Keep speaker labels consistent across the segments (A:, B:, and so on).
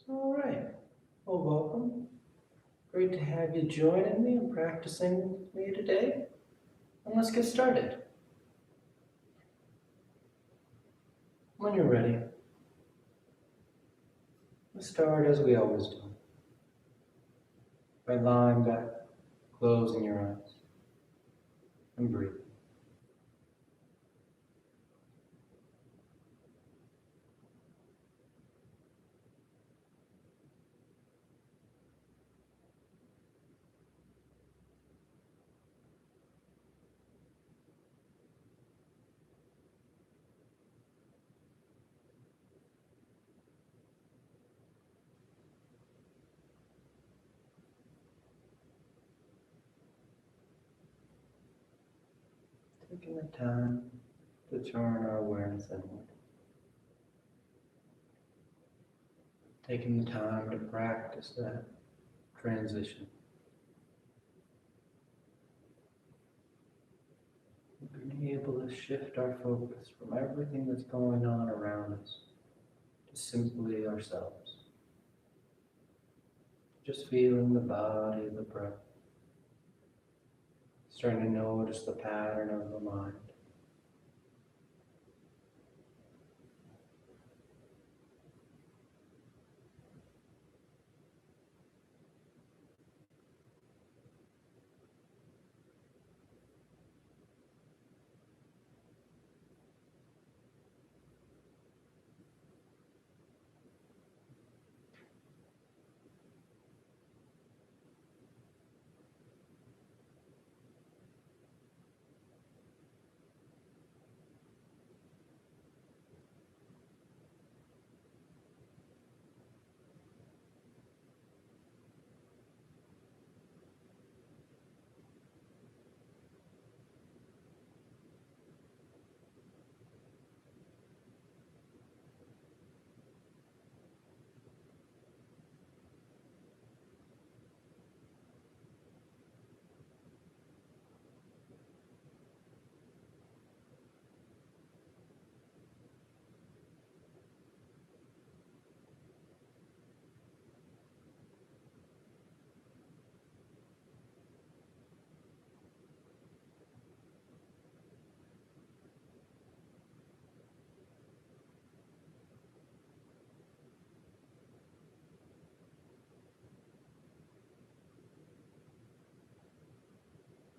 A: All right. Well, welcome. Great to have you joining me and practicing with me today. And let's get started. When you're ready, let's start as we always do. By lying back, closing your eyes, and breathe. Taking the time to turn our awareness inward. Taking the time to practice that transition. Being able to shift our focus from everything that's going on around us to simply ourselves. Just feeling the body, the breath. Starting to notice the pattern of the mind.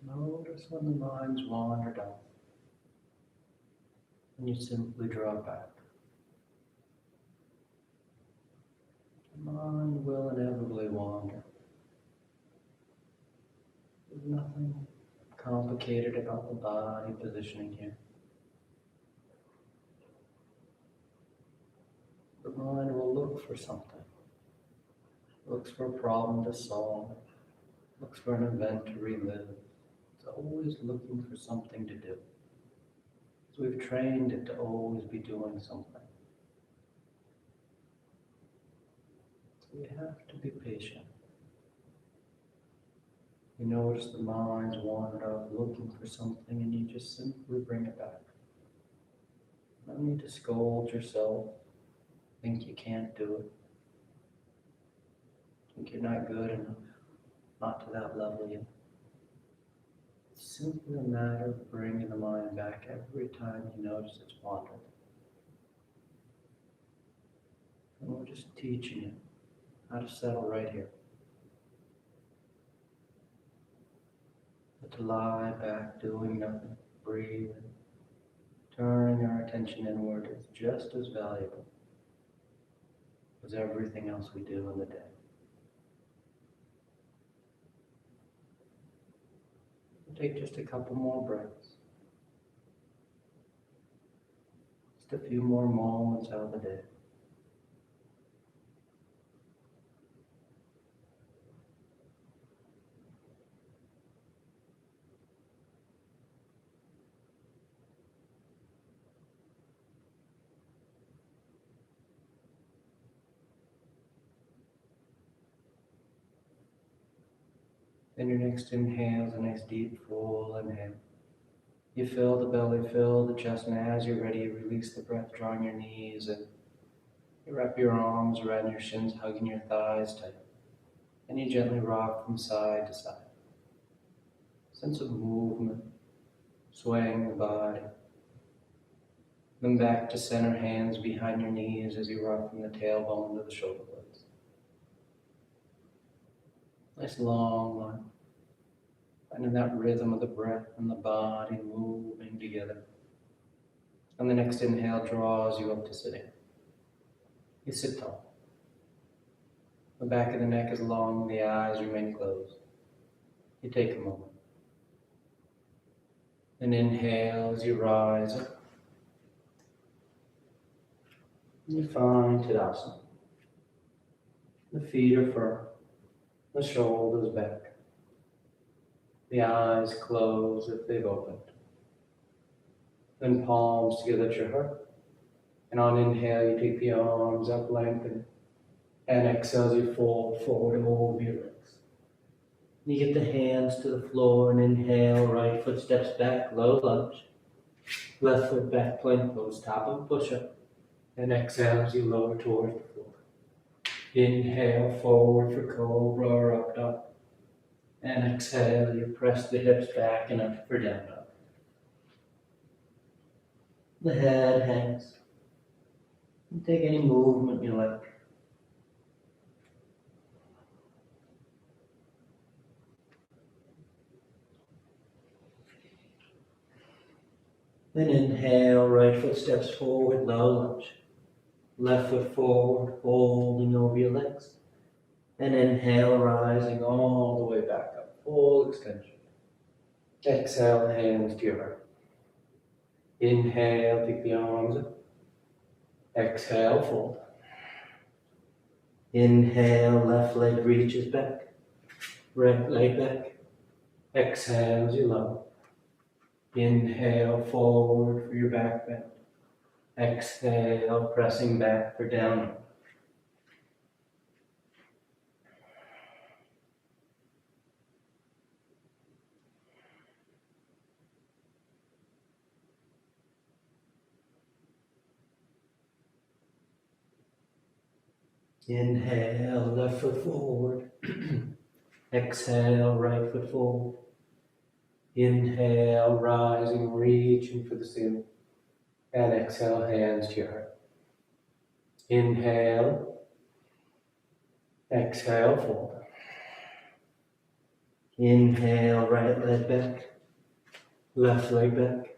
A: Notice when the mind's wandered off, and you simply draw back. The mind will inevitably wander. There's nothing complicated about the body positioning here. The mind will look for something. Looks for a problem to solve. Looks for an event to relive. It's always looking for something to do. So we've trained it to always be doing something. So we have to be patient. You notice the mind's wandered off looking for something and you just simply bring it back. No need to scold yourself, think you can't do it, think you're not good enough, not to that level yet. It's simply a matter of bringing the mind back every time you notice it's wandering. And we're just teaching you how to settle right here. But to lie back doing nothing, breathing, turning our attention inward is just as valuable as everything else we do in the day. We'll take just a couple more breaths. Just a few more moments out of the day. Then your next inhale is a nice deep full inhale. You fill the belly, fill the chest, and as you're ready, you release the breath, drawing your knees in. You wrap your arms around your shins, hugging your thighs tight, and you gently rock from side to side. Sense of movement, swaying the body. Then back to center, hands behind your knees as you rock from the tailbone to the shoulder blades. Nice long line. Finding that rhythm of the breath and the body moving together. And the next inhale draws you up to sitting. You sit tall. The back of the neck is long, the eyes remain closed. You take a moment. And inhale as you rise up. You find Tadasana. The feet are firm, the shoulders back. The eyes close if they've opened. Then palms together at your heart. And on inhale, you take the arms up, lengthen. And exhale as you fold forward over your legs. You get the hands to the floor and inhale, right foot steps back, low lunge. Left foot back, plank pose, top of push-up. And exhale as you lower towards the floor. Inhale, forward for cobra or up dog. And exhale, you press the hips back and up for down dog. The head hangs. And take any movement you like. Then inhale, right foot steps forward, low lunge. Left foot forward, folding over your legs. And inhale, rising all the way back up, full extension. Exhale, hands to your heart. Inhale, take the arms up. Exhale, fold. Inhale, left leg reaches back. Right leg back. Exhale as you lower. Inhale, forward for your back bend. Exhale, pressing back for down dog. Inhale, left foot forward. Exhale, right foot forward. Inhale, rising, reaching for the ceiling. And exhale, hands to your heart. Inhale. Exhale, fold. Inhale, right leg back. Left leg back.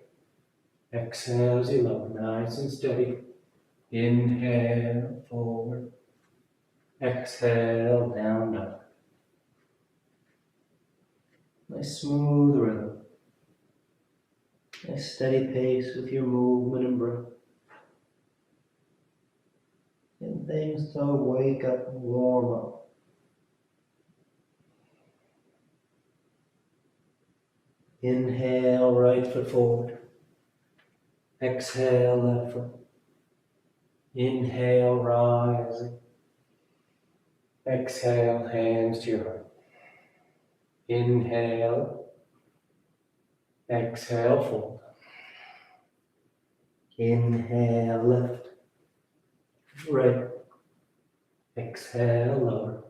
A: Exhale as you lower, nice and steady. Inhale, forward. Exhale, down dog. Nice smooth rhythm. Nice steady pace with your movement and breath. And things to wake up and warm up. Inhale, right foot forward. Exhale, left foot. Inhale, rising. Exhale, hands to your heart. Inhale. Exhale, fold. Inhale, left. Right. Exhale, lower.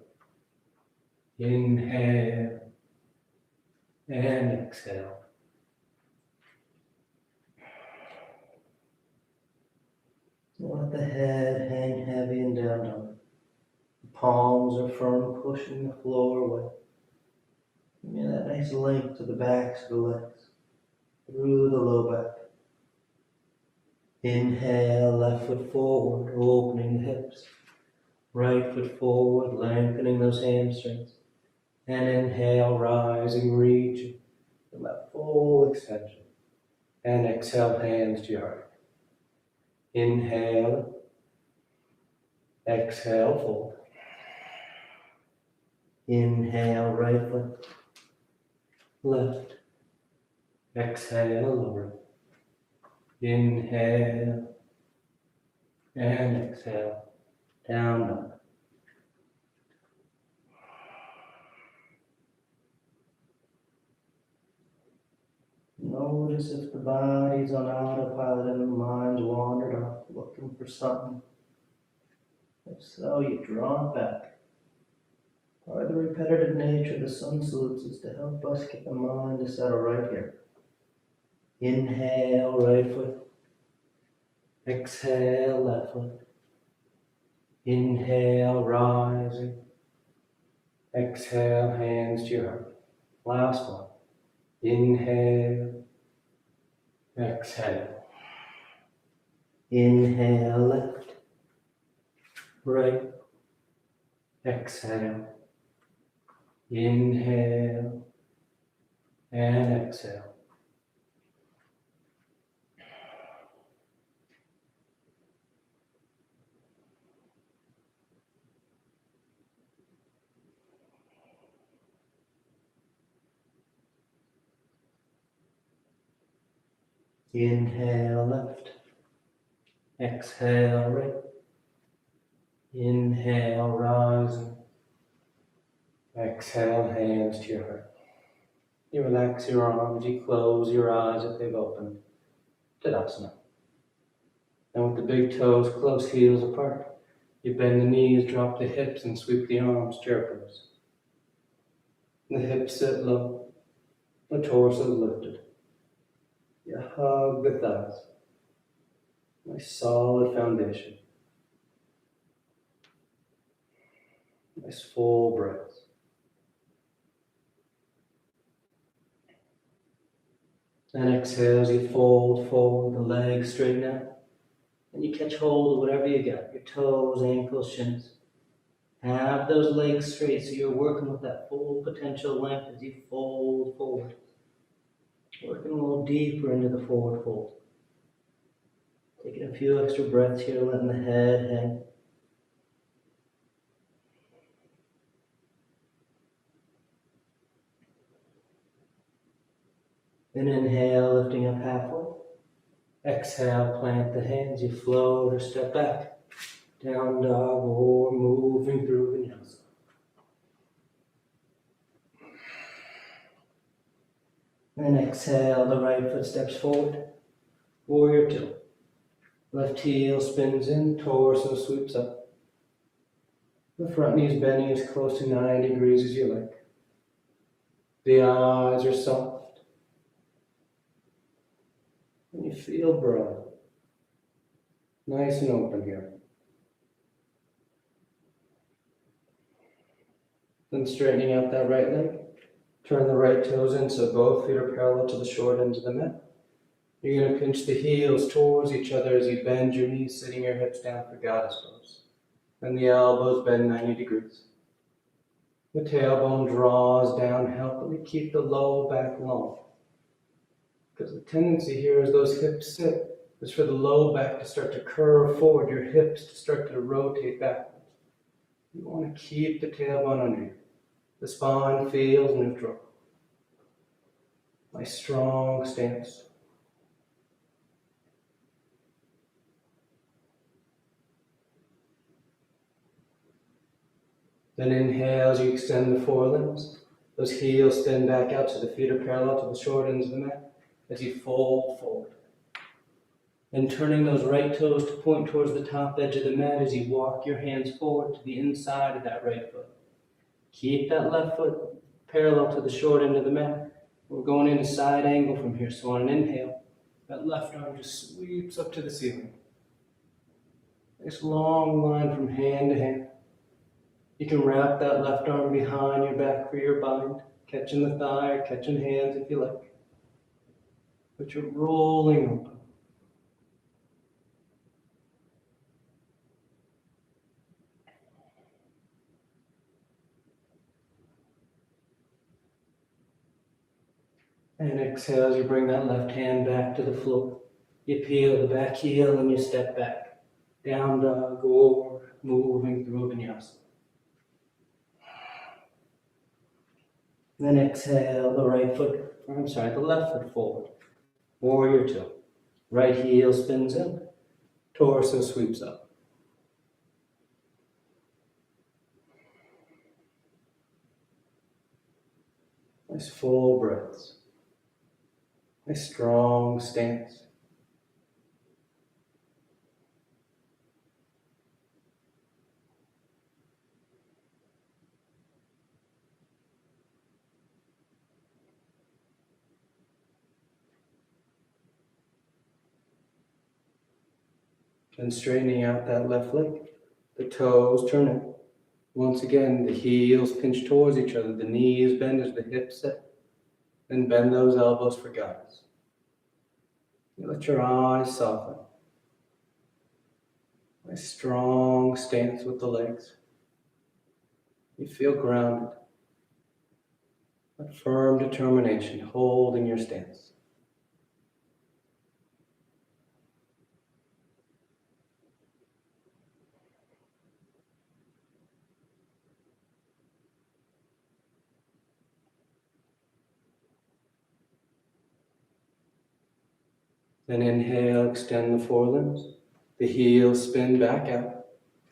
A: Inhale. And exhale. Let the head hang heavy and down dog. The palms are firm, pushing the floor away. Give me that nice length to the backs of the legs, through the low back. Inhale, left foot forward, opening the hips. Right foot forward, lengthening those hamstrings. And inhale, rising, reaching from that full extension. And exhale, hands to your heart. Inhale. Exhale, fold. Inhale, right foot. Left. Exhale, lower. Inhale. And exhale. Down dog. Notice if the body's on autopilot and the mind's wandered off looking for something. If so, you draw it back. Part of the repetitive nature of the sun salutes is to help us get the mind to settle right here. Inhale, right foot. Exhale, left foot. Inhale, rising. Exhale, hands to your heart. Last one. Inhale. Exhale. Inhale, left. Right. Exhale. Inhale. And exhale. Inhale, left. Exhale, right. Inhale, rising. Exhale, hands to your heart. You relax your arms, you close your eyes if they've opened. Tadasana. And with the big toes close, heels apart, you bend the knees, drop the hips, and sweep the arms, chair pose. The hips sit low, the torso is lifted. You hug the thighs. Nice solid foundation. Nice full breaths. And exhale as you fold forward, the legs straighten out. And you catch hold of whatever you got, your toes, ankles, shins. Have those legs straight so you're working with that full potential length as you fold forward. Working a little deeper into the forward fold. Taking a few extra breaths here, letting the head hang. Then inhale, lifting up halfway. Exhale, plant the hands, you float or step back. Down dog or moving through Vinyasa. Then exhale, the right foot steps forward. Warrior two. Left heel spins in, torso sweeps up. The front knee is bending as close to 9 degrees as you like. The eyes are soft. And you feel broad. Nice and open here. Then straightening out that right leg. Turn the right toes in so both feet are parallel to the short ends of the mat. You're going to pinch the heels towards each other as you bend your knees, sitting your hips down for goddess pose. And the elbows bend 90 degrees. The tailbone draws down, helping to keep the low back long. Because the tendency here as those hips sit is for the low back to start to curve forward, your hips to start to rotate backwards. You want to keep the tailbone under you. The spine feels neutral. Nice strong stance. Then inhale as you extend the forelimbs. Those heels stand back out so the feet are parallel to the short ends of the mat as you fold forward. And turning those right toes to point towards the top edge of the mat as you walk your hands forward to the inside of that right foot. Keep that left foot parallel to the short end of the mat. We're going in a side angle from here, so on an inhale, that left arm just sweeps up to the ceiling. Nice long line from hand to hand. You can wrap that left arm behind your back for your bind, catching the thigh or catching hands if you like. But you're rolling open. And exhale as you bring that left hand back to the floor. You peel the back heel and you step back. Down dog or moving through Vinyasa. Then exhale the left foot forward. Warrior two. Right heel spins in. Torso sweeps up. Nice full breaths. Nice strong stance. Then straightening out that left leg. The toes turning. Once again, the heels pinch towards each other. The knees bend as the hips set. Then bend those elbows for guidance. You let your eyes soften. A strong stance with the legs. You feel grounded. A firm determination holding your stance. Then inhale, extend the forelimbs. The heels spin back out.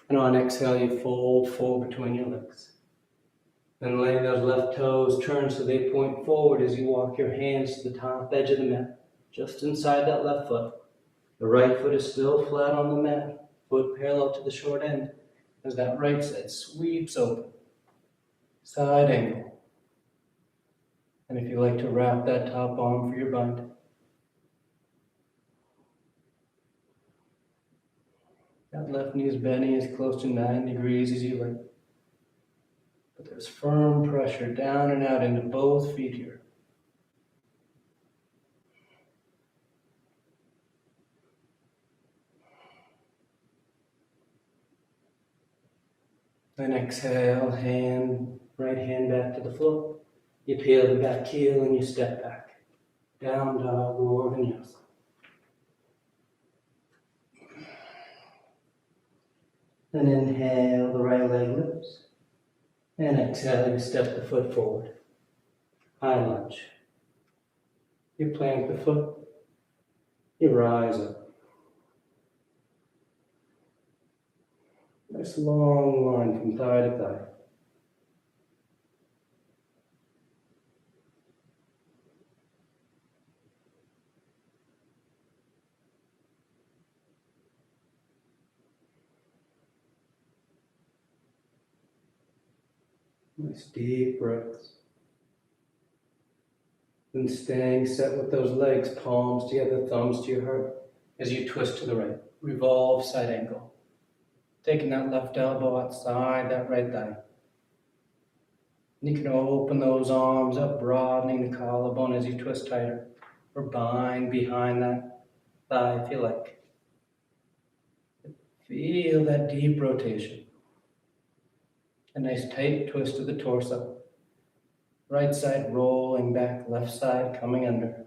A: And on exhale, you fold forward between your legs. Then letting those left toes turn so they point forward as you walk your hands to the top edge of the mat, just inside that left foot. The right foot is still flat on the mat, foot parallel to the short end, as that right side sweeps open. Side angle. And if you like to wrap that top arm for your bind. That left knee is bending as close to 9 degrees as you like. But there's firm pressure down and out into both feet here. Then exhale, right hand back to the floor. You peel the back heel and you step back. Down dog or vinyasa. Then inhale, the right leg lifts. And exhale, you step the foot forward. High lunge. You plant the foot. You rise up. Nice long line from thigh to thigh. Nice deep breaths. Then staying set with those legs, palms together, thumbs to your heart, as you twist to the right. Revolve side ankle. Taking that left elbow outside that right thigh. And you can open those arms up, broadening the collarbone as you twist tighter, or bind behind that thigh if you like. Feel that deep rotation. A nice tight twist of the torso. Right side rolling back, left side coming under.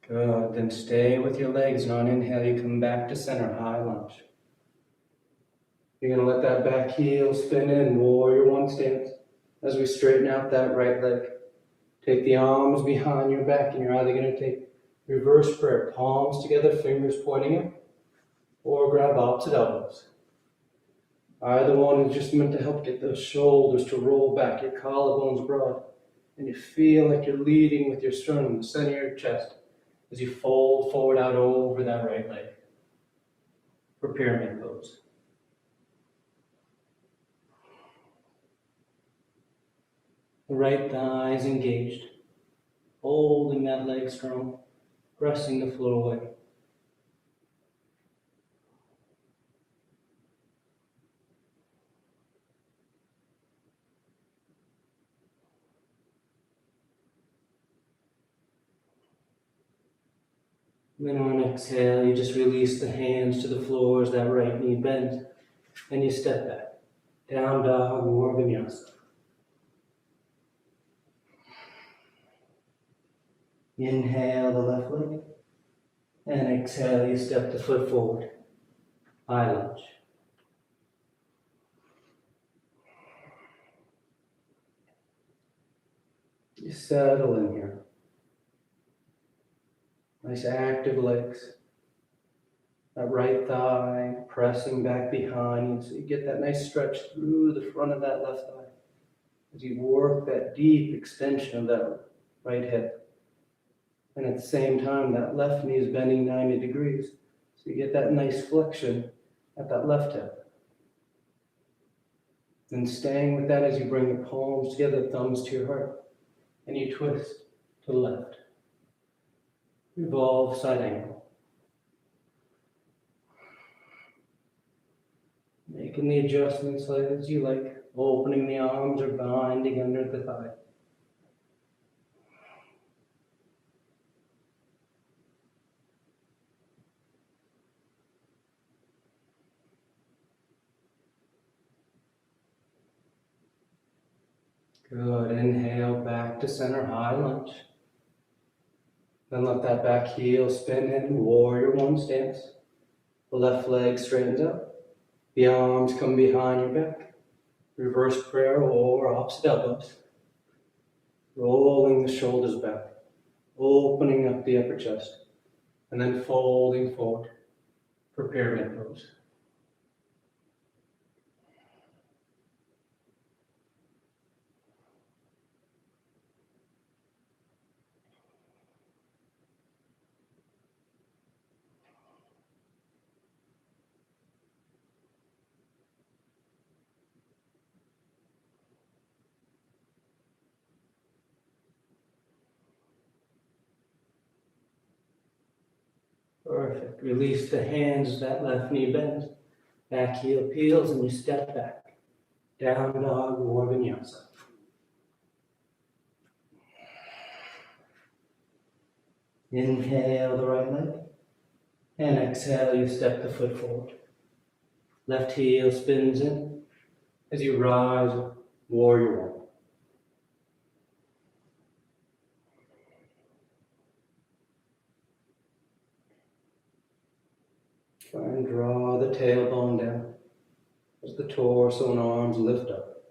A: Good, then stay with your legs, and on inhale you come back to center, high lunge. You're going to let that back heel spin in, warrior one stance, as we straighten out that right leg. Take the arms behind your back, and you're either going to take reverse prayer, palms together, fingers pointing up, or grab opposite elbows. Either one is just meant to help get those shoulders to roll back, your collarbones broad, and you feel like you're leading with your sternum, the center of your chest, as you fold forward out over that right leg for pyramid pose. The right thigh is engaged, holding that leg strong, pressing the floor away. Then on exhale, you just release the hands to the floor as that right knee bends, and you step back. Down dog or vinyasa. Inhale the left leg, and exhale, you step the foot forward. High lunge. You settle in here. Nice active legs. That right thigh pressing back behind you, so you get that nice stretch through the front of that left thigh as you work that deep extension of that right hip. And at the same time, that left knee is bending 90 degrees, so you get that nice flexion at that left hip. Then staying with that as you bring the palms together, thumbs to your heart,
B: and you twist to the left. Revolve side angle. Making the adjustments as you like, opening the arms or binding under the thigh. Good, inhale back to center, high lunge. Then let that back heel spin in, warrior one stance. The left leg straightens up. The arms come behind your back. Reverse prayer or opposite elbows. Rolling the shoulders back. Opening up the upper chest. And then folding forward for pyramid pose. Perfect. Release the hands as that left knee bends. Back heel peels and you step back. Down dog or vinyasa. Inhale the right leg. And exhale, you step the foot forward. Left heel spins in. As you rise, warrior one. Try and draw the tailbone down as the torso and arms lift up.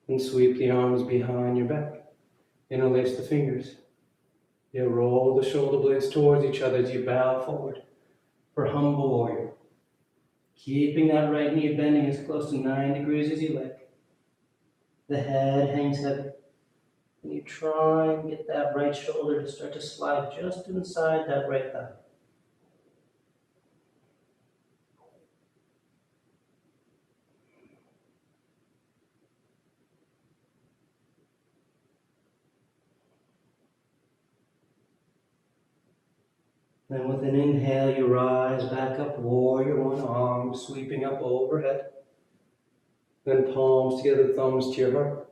B: And sweep the arms behind your back. Interlace the fingers. You roll the shoulder blades towards each other as you bow forward for humble warrior. Keeping that right knee bending as close to 9 degrees as you like. The head hangs heavy. And you try and get that right shoulder to start to slide just inside that right thigh. Then with an inhale, you rise back up, warrior one, arm sweeping up overhead. Then palms together, thumbs to your heart.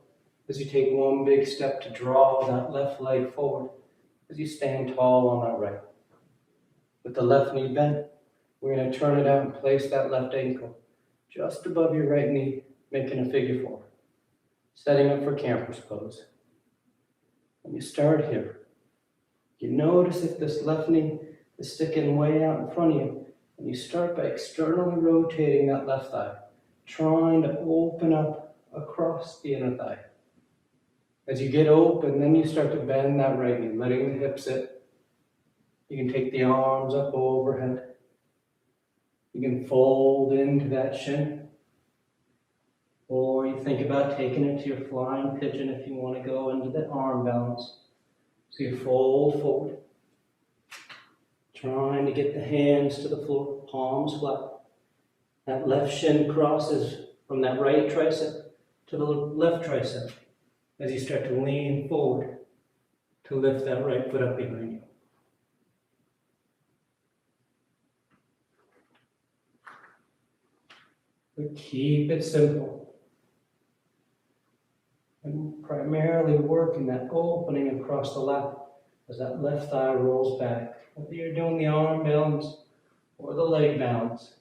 B: As you take one big step to draw that left leg forward, as you stand tall on that right. With the left knee bent, we're going to turn it out and place that left ankle just above your right knee, making a figure four. Setting up for camper's pose. When you start here, you notice if this left knee is sticking way out in front of you, and you start by externally rotating that left thigh, trying to open up across the inner thigh. As you get open, then you start to bend that right knee, letting the hips sit. You can take the arms up overhead. You can fold into that shin. Or you think about taking it to your flying pigeon if you want to go into the arm balance. So you fold forward. Trying to get the hands to the floor, palms flat. That left shin crosses from that right tricep to the left tricep as you start to lean forward to lift that right foot up behind you. But keep it simple. And primarily working that opening across the lap as that left thigh rolls back. Whether you're doing the arm balance or the leg balance,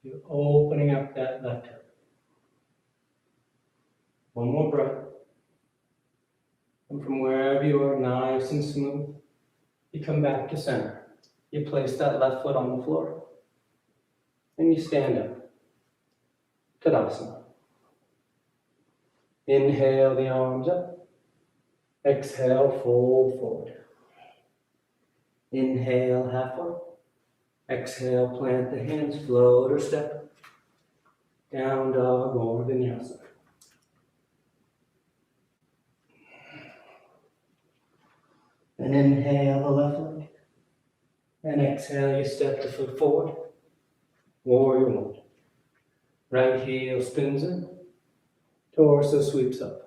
B: you're opening up that left hip. One more breath. And from wherever you are, nice and smooth, you come back to center. You place that left foot on the floor. And you stand up. Tadasana. Inhale the arms up. Exhale, fold forward. Inhale, half fold. Exhale, plant the hands, float or step. Down dog or vinyasa. And inhale the left leg. And exhale, you step the foot forward. Warrior one. Right heel spins in. Torso sweeps up.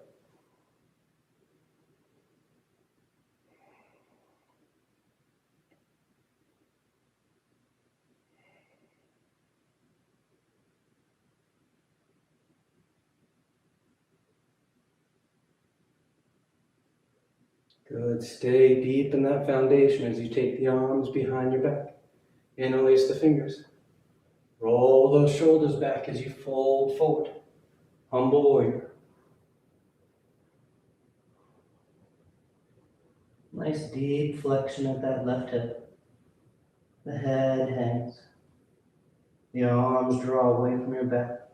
B: Good. Stay deep in that foundation as you take the arms behind your back. Interlace the fingers. Roll those shoulders back as you fold forward. Humble warrior. Nice deep flexion at that left hip. The head hangs. The arms draw away from your back.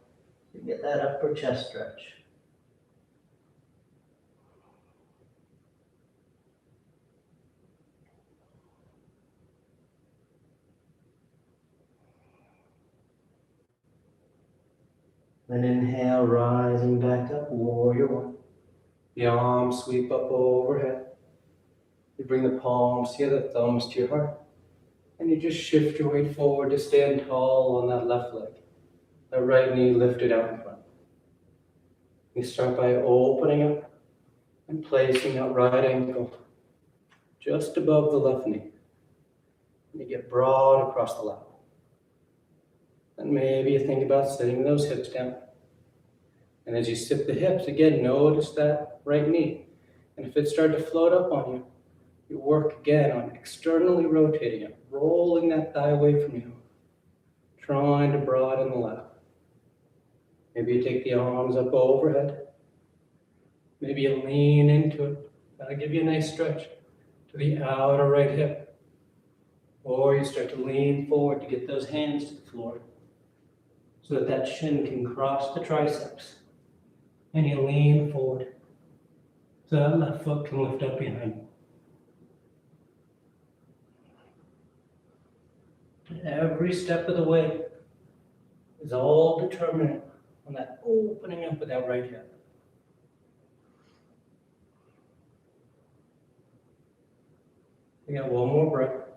B: You get that upper chest stretch. Then inhale, rising back up, warrior one. The arms sweep up overhead. You bring the palms together, thumbs to your heart. And you just shift your weight forward to stand tall on that left leg. That right knee lifted out in front. You start by opening up and placing that right ankle just above the left knee. And you get broad across the lap. And maybe you think about sitting those hips down. And as you sit the hips, again, notice that right knee. And if it started to float up on you, you work again on externally rotating it, rolling that thigh away from you, trying to broaden the lap. Maybe you take the arms up overhead. Maybe you lean into it. That'll give you a nice stretch to the outer right hip. Or you start to lean forward to get those hands to the floor so that that shin can cross the triceps. And you lean forward so that left foot can lift up behind you. Every step of the way is all determinant on that opening up of that right hip. We got one more breath.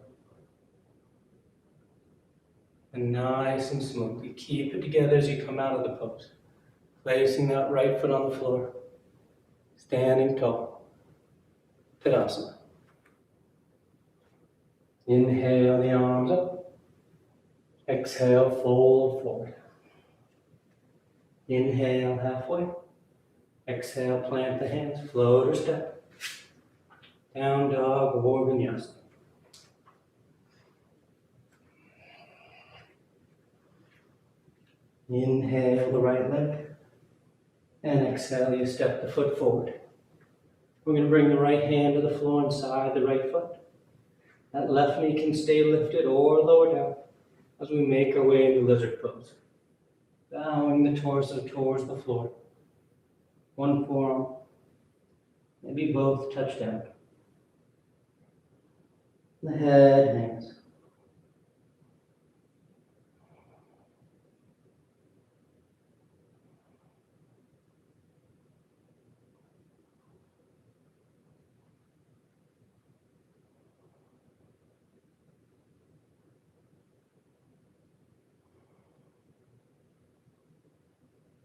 B: And nice and smooth. You keep it together as you come out of the pose. Placing that right foot on the floor. Standing tall. Tadasana. Inhale the arms up. Exhale, fold forward. Inhale halfway. Exhale, plant the hands. Float or step. Down dog or vinyasa. Inhale the right leg. And exhale, you step the foot forward. We're going to bring the right hand to the floor inside the right foot. That left knee can stay lifted or lower down as we make our way into lizard pose. Bowing the torso towards the floor. One forearm, maybe both touch down. The head hangs.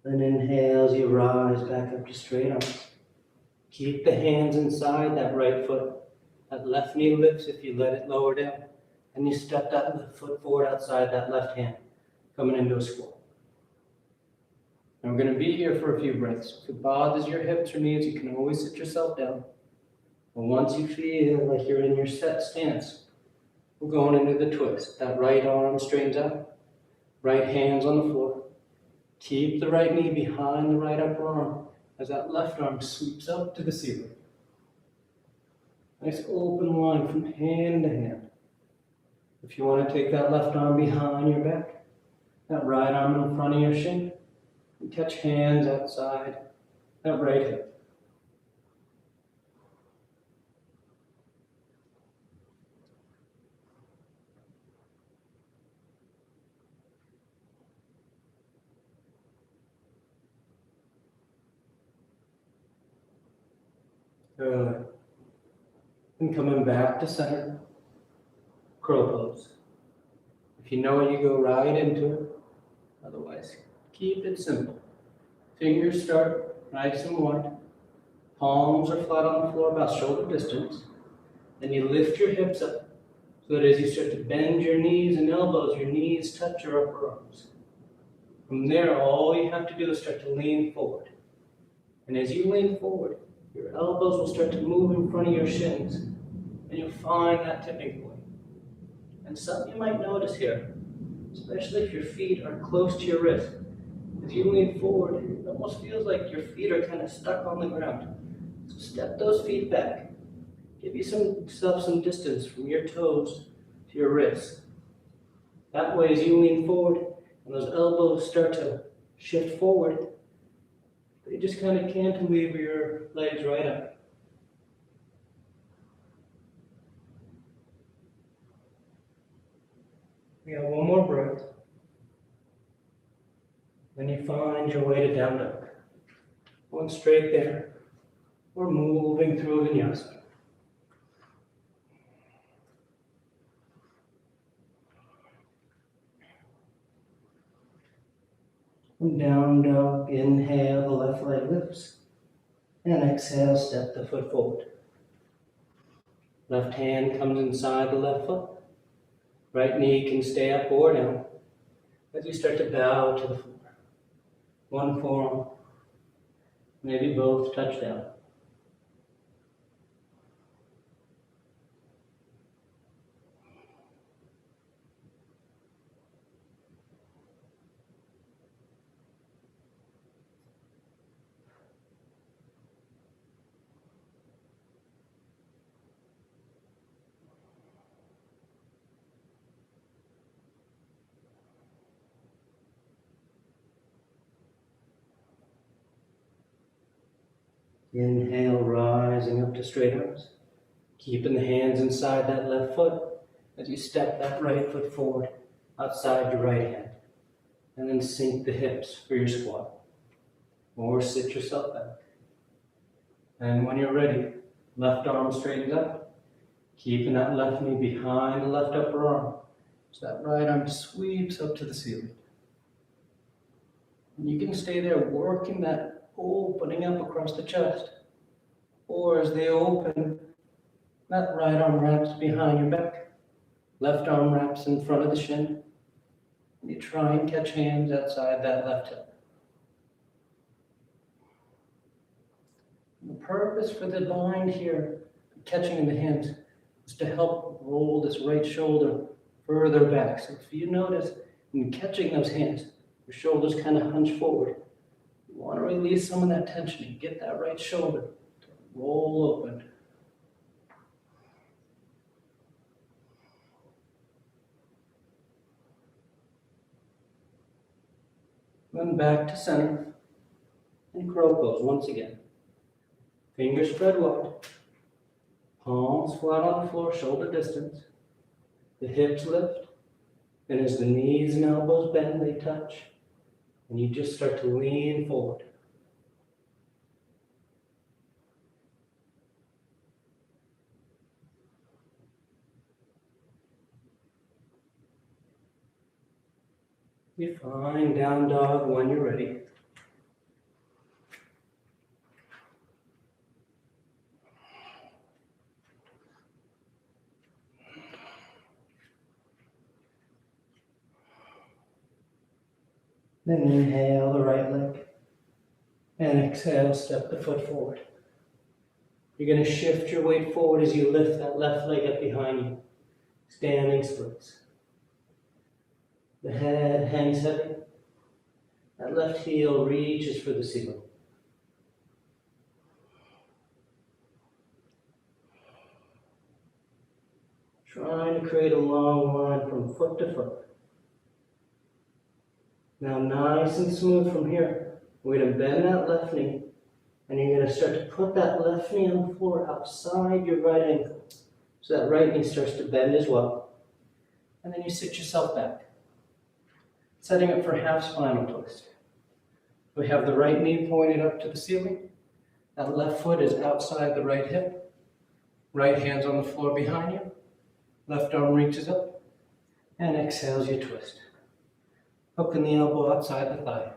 B: Then inhale as you rise back up to straight arms. Keep the hands inside that right foot. That left knee lifts if you let it lower down. And you step that left foot forward outside that left hand, coming into a squat. And we're going to be here for a few breaths. If it bothers your hips or knees, you can always sit yourself down. And once you feel like you're in your set stance, we're going into the twist. That right arm straightens out. Right hand's on the floor. Keep the right knee behind the right upper arm as that left arm sweeps up to the ceiling. Nice open line from hand to hand. If you want to take that left arm behind your back, that right arm in front of your shin, and touch hands outside that right hip. Good. And coming back to center. crow pose. If you know it, you go right into it. Otherwise, keep it simple. Fingers start nice and wide. Palms are flat on the floor about shoulder distance. Then you lift your hips up so that as you start to bend your knees and elbows, your knees touch your upper arms. From there, all you have to do is start to lean forward. And as you lean forward, your elbows will start to move in front of your shins, and you'll find that tipping point. And something you might notice here, especially if your feet are close to your wrist, as you lean forward, it almost feels like your feet are kind of stuck on the ground. So step those feet back. Give yourself some distance from your toes to your wrists. That way, as you lean forward and those elbows start to shift forward, they just kind of cantilever your legs right up. We got one more breath. Then you find your way to down dog. Going straight there. We're moving through Vinyasa. Down dog, inhale, the left leg lifts. And exhale, step the foot forward. Left hand comes inside the left foot. Right knee can stay up or down as you start to bow to the floor. One forearm, maybe both touch down. Inhale, rising up to straight arms. Keeping the hands inside that left foot as you step that right foot forward outside your right hand. And then sink the hips for your squat. Or sit yourself back. And when you're ready, left arm straightens up. Keeping that left knee behind the left upper arm. So that right arm sweeps up to the ceiling. And you can stay there working that opening up across the chest. Or as they open, that right arm wraps behind your back. Left arm wraps in front of the shin. And you try and catch hands outside that left hip. The purpose for the bind here, catching in the hands, is to help roll this right shoulder further back. So if you notice, in catching those hands, your shoulders kind of hunch forward. You want to release some of that tension and get that right shoulder to roll open. Then back to center and crow pose once again. Fingers spread wide. Palms flat on the floor, shoulder distance. The hips lift. And as the knees and elbows bend, they touch. And you just start to lean forward. You find down dog when you're ready. Then inhale the right leg. And exhale, step the foot forward. You're going to shift your weight forward as you lift that left leg up behind you. Standing splits. The head hangs heavy. That left heel reaches for the ceiling. Trying to create a long line from foot to foot. Now nice and smooth from here. We're going to bend that left knee. And you're going to start to put that left knee on the floor outside your right ankle. So that right knee starts to bend as well. And then you sit yourself back. Setting up for half spinal twist. We have the right knee pointed up to the ceiling. That left foot is outside the right hip. Right hand's on the floor behind you. Left arm reaches up and exhales, you twist. Hooking the elbow outside the thigh.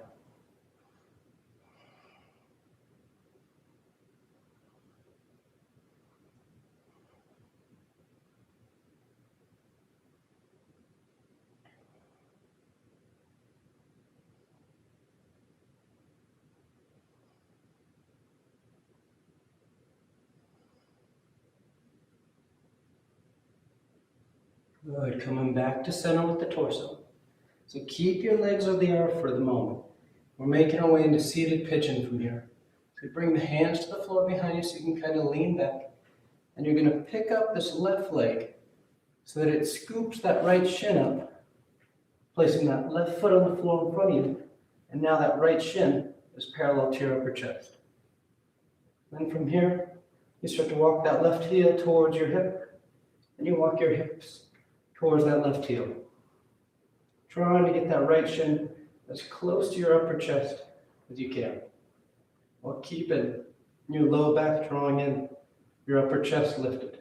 B: Good, coming back to center with the torso. So keep your legs over the earth for the moment. We're making our way into seated pigeon from here. So bring the hands to the floor behind you so you can kind of lean back. And you're going to pick up this left leg so that it scoops that right shin up, placing that left foot on the floor in front of you. And now that right shin is parallel to your upper chest. Then from here, you start to walk that left heel towards your hip, and you walk your hips towards that left heel. Trying to get that right shin as close to your upper chest as you can, while keeping your low back drawing in, your upper chest lifted.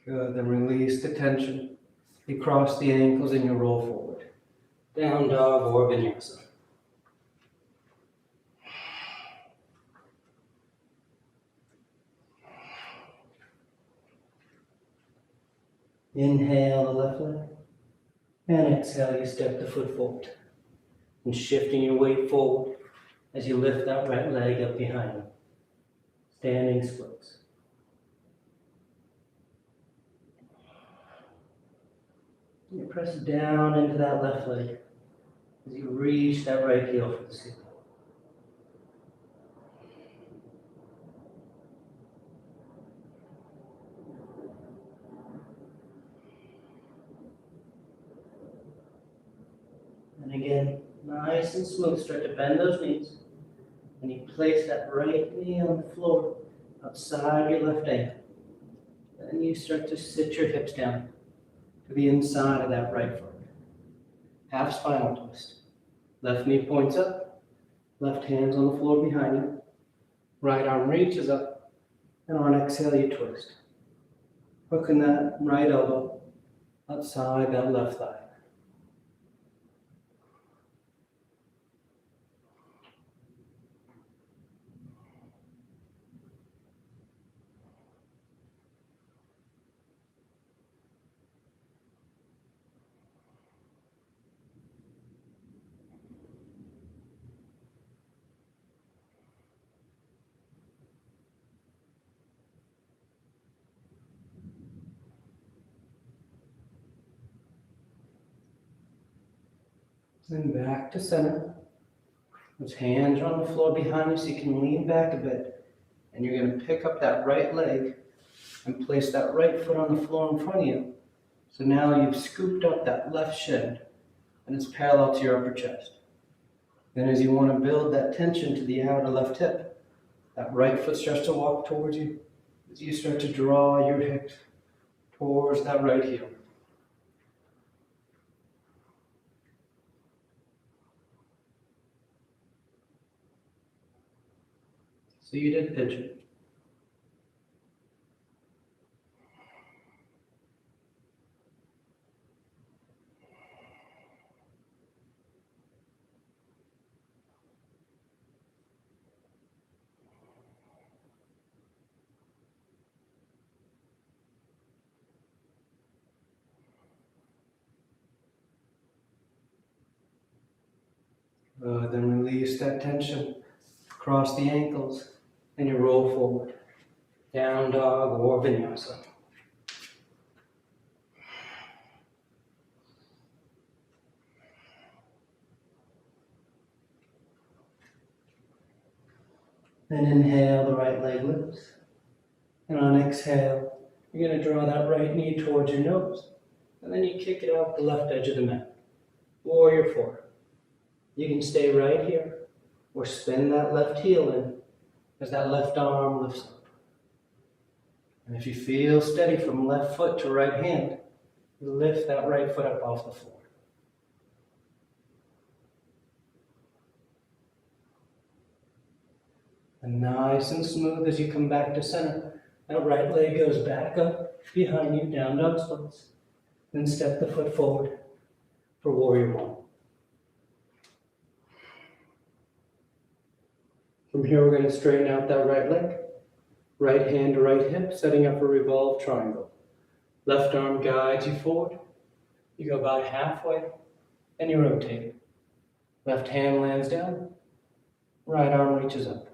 B: Good, then release the tension. You cross the ankles and you roll forward. Down dog or vinyasa. Inhale the left leg, and exhale, you step the foot forward. And shifting your weight forward as you lift that right leg up behind you. Standing splits. You press down into that left leg as you reach that right heel for the ceiling. And again, nice and smooth, start to bend those knees. And you place that right knee on the floor outside your left ankle. Then you start to sit your hips down to the inside of that right foot. Half spinal twist. Left knee points up, left hand's on the floor behind you. Right arm reaches up, and on exhale you twist. Hooking that right elbow outside that left thigh. Then back to center. Those hands are on the floor behind you so you can lean back a bit. And you're going to pick up that right leg and place that right foot on the floor in front of you. So now you've scooped up that left shin and it's parallel to your upper chest. Then as you want to build that tension to the outer left hip, that right foot starts to walk towards you as you start to draw your hips towards that right heel. So you did pigeon. Then release that tension, cross the ankles, and you roll forward. Down dog or vinyasa. Then inhale, the right leg lifts. And on exhale, you're going to draw that right knee towards your nose. And then you kick it off the left edge of the mat. Warrior 4. You can stay right here or spin that left heel in as that left arm lifts up. And if you feel steady from left foot to right hand, you lift that right foot up off the floor. And nice and smooth as you come back to center, that right leg goes back up behind you, down dog splits. Then step the foot forward for warrior one. From here, we're going to straighten out that right leg. Right hand to right hip, setting up a revolved triangle. Left arm guides you forward. You go about halfway, and you rotate. Left hand lands down. Right arm reaches up.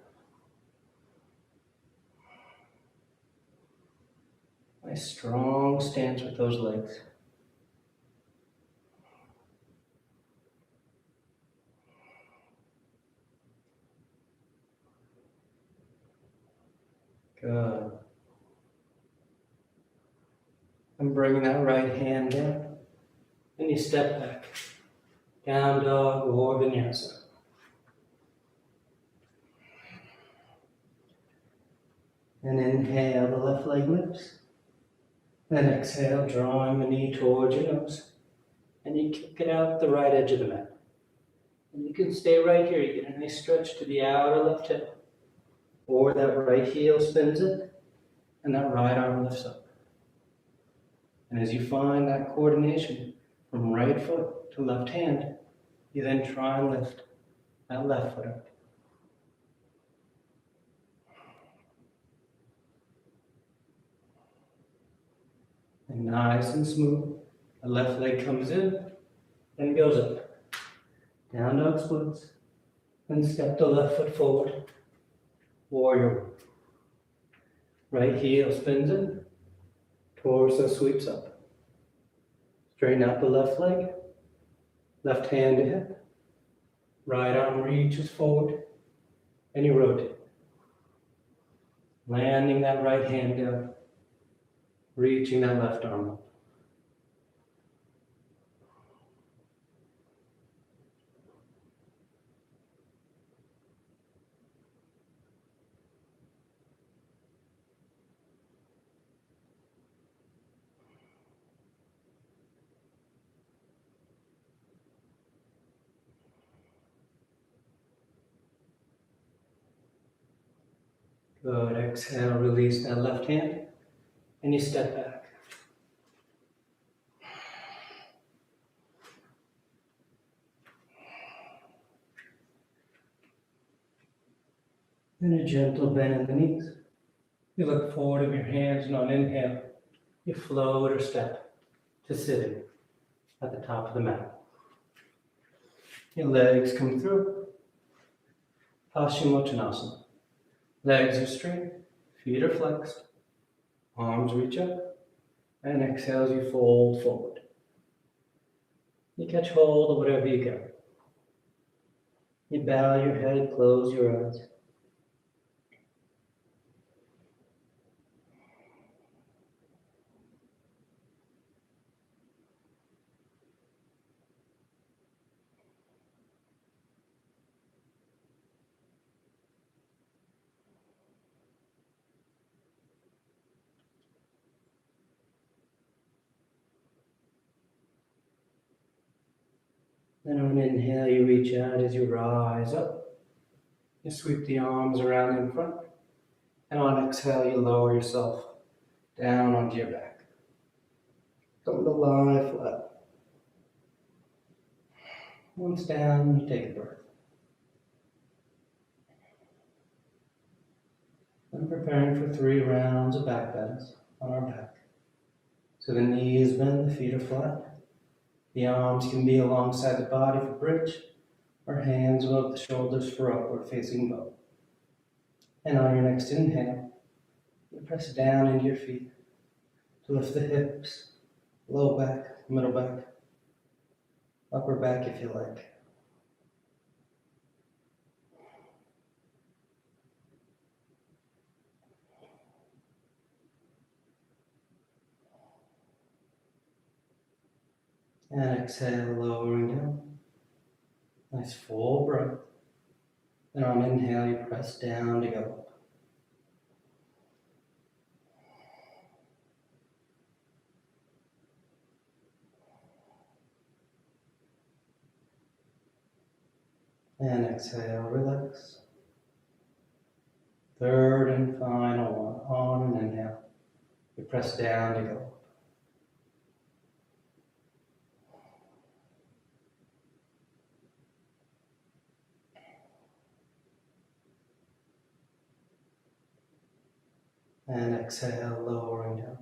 B: Nice strong stance with those legs. Good. And bring that right hand down. And you step back. Down dog or vinyasa. And inhale, the left leg lifts. Then exhale, drawing the knee towards your nose. And you kick it out the right edge of the mat. And you can stay right here. You get a nice stretch to the outer left hip. Or that right heel spins it, and that right arm lifts up. And as you find that coordination from right foot to left hand, you then try and lift that left foot up. And nice and smooth, the left leg comes in and goes up. Down dog splits, and step the left foot forward. Warrior one. Right heel spins in, torso sweeps up. Straighten out the left leg, left hand to hip. Right arm reaches forward, and you rotate. Landing that right hand down, reaching that left arm up. Good. Exhale, release that left hand, and you step back. And a gentle bend in the knees. You look forward of your hands, and on inhale, you float or step to sitting at the top of the mat. Your legs come through. Paschimottanasana. Legs are straight, feet are flexed, arms reach up, and exhale as you fold forward. You catch hold of whatever you got. You bow your head, close your eyes. Then on inhale, you reach out as you rise up. You sweep the arms around in front. And on exhale, you lower yourself down onto your back. Come to lie flat. Once down, you take a breath. I'm preparing for 3 rounds of back bends on our back. So the knees bend, the feet are flat. The arms can be alongside the body for bridge, or hands above the shoulders for upward facing bow. And on your next inhale, you press down into your feet to lift the hips, low back, middle back, upper back if you like. And exhale, lowering down. Nice full breath. And on inhale, you press down to go up. And exhale, relax. Third and final one. On an inhale. You press down to go. And exhale, lowering down.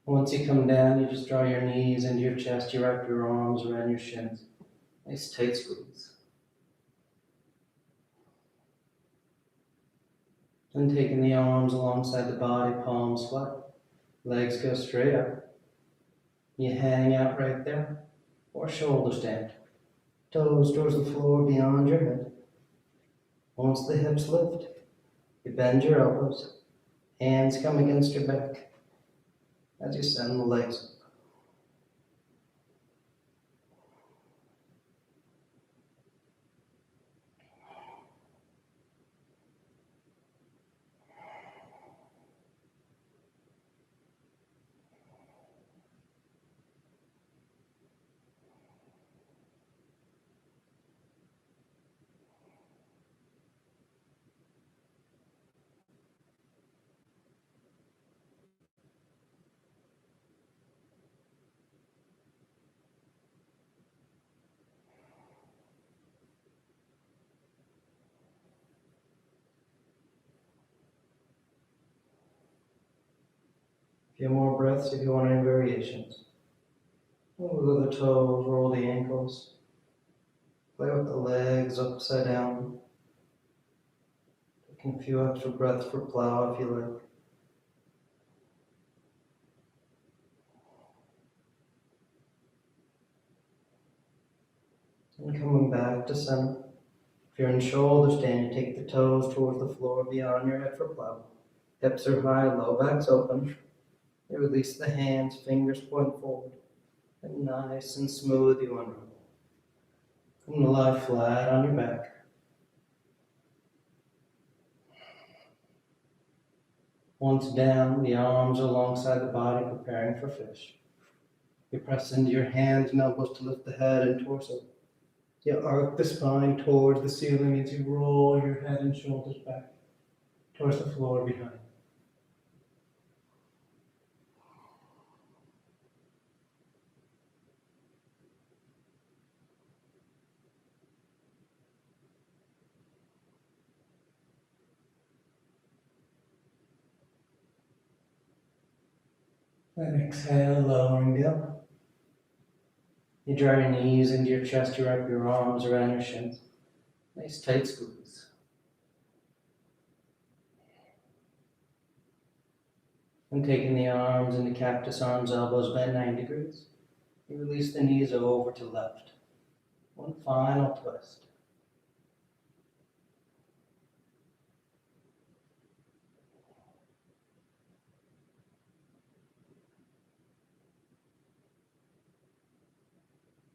B: Once you come down, you just draw your knees into your chest. You wrap your arms around your shins. Nice tight squeeze. And taking the arms alongside the body, palms flat. Legs go straight up. You hang out right there. Or shoulder stand. Toes towards the floor beyond your head. Once the hips lift, you bend your elbows. Hands come against your back as you send the legs up. A few more breaths if you want any variations. Wiggle the toes, roll the ankles. Play with the legs upside down. Taking a few extra breaths for plow if you like. And coming back to center. If you're in shoulder stand, you take the toes towards the floor beyond your head for plow. Hips are high, low back's open. You release the hands, fingers point forward. And nice and smooth you unroll. Come to lie flat on your back. Once down, the arms alongside the body preparing for fish. You press into your hands and elbows to lift the head and torso. You arc the spine towards the ceiling as you roll your head and shoulders back towards the floor behind. And exhale, lowering down. You draw your knees into your chest, you wrap your arms around your shins. Nice tight squeeze. And taking the arms into cactus arms, elbows bend 90 degrees. You release the knees over to left. One final twist.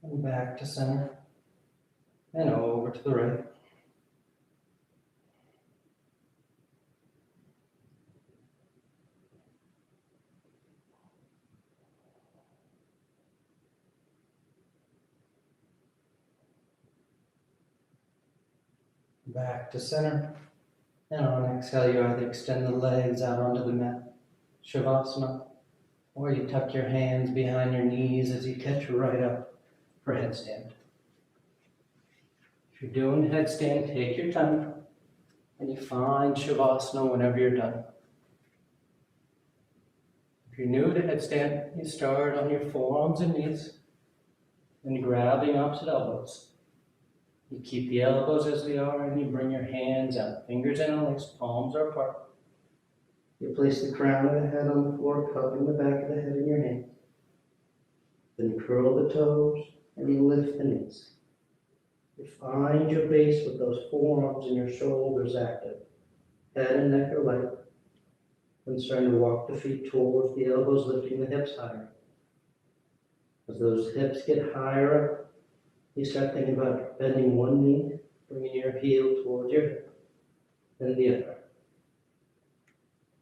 B: And back to center. And over to the right. Back to center. And on exhale, you either extend the legs out onto the mat, Shavasana, or you tuck your hands behind your knees as you catch right up for headstand. If you're doing headstand, take your time, and you find Shavasana whenever you're done. If you're new to headstand, you start on your forearms and knees, and grabbing opposite elbows. You keep the elbows as they are, and you bring your hands out, fingers interlaced, palms are apart. You place the crown of the head on the floor, cupping the back of the head in your hand. Then you curl the toes, and you lift the knees. You find your base with those forearms and your shoulders active. Head and neck are light. Then starting to walk the feet towards the elbows, lifting the hips higher. As those hips get higher up, you start thinking about bending one knee, bringing your heel towards your hip, then the other.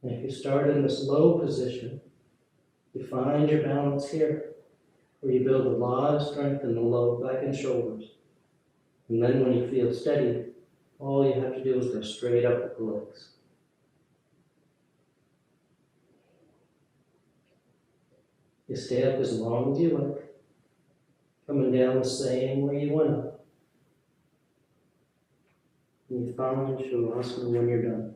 B: And if you start in this low position, you find your balance here, where you build a lot of strength in the low back and shoulders. And then when you feel steady, all you have to do is go straight up with the legs. You stay up as long as you like, coming down the same way you went up. And you find Shavasana when you're done.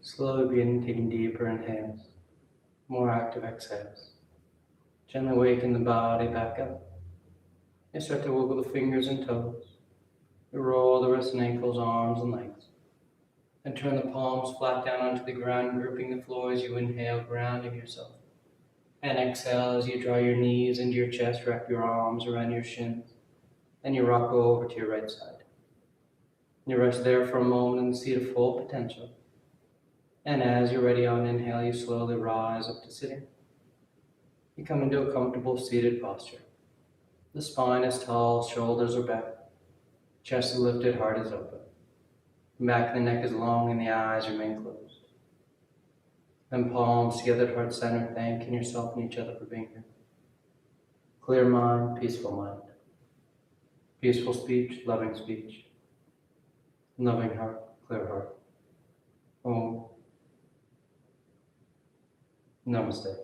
B: Slowly begin taking deeper inhales, more active exhales. Gently waken the body back up. You start to wiggle the fingers and toes. You roll the wrists and ankles, arms and legs. And turn the palms flat down onto the ground, gripping the floor as you inhale, grounding yourself. And exhale as you draw your knees into your chest, wrap your arms around your shins. And you rock over to your right side. You rest there for a moment and see the full potential. And as you're ready on inhale, you slowly rise up to sitting. You come into a comfortable seated posture. The spine is tall, shoulders are back. Chest is lifted, heart is open. The back of the neck is long and the eyes remain closed. Then palms together at heart center, thanking yourself and each other for being here. Clear mind, peaceful mind. Peaceful speech, loving speech. Loving heart, clear heart. Om. Namaste.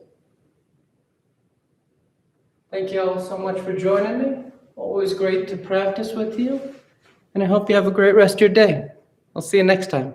B: Thank you all so much for joining me. Always great to practice with you. And I hope you have a great rest of your day. I'll see you next time.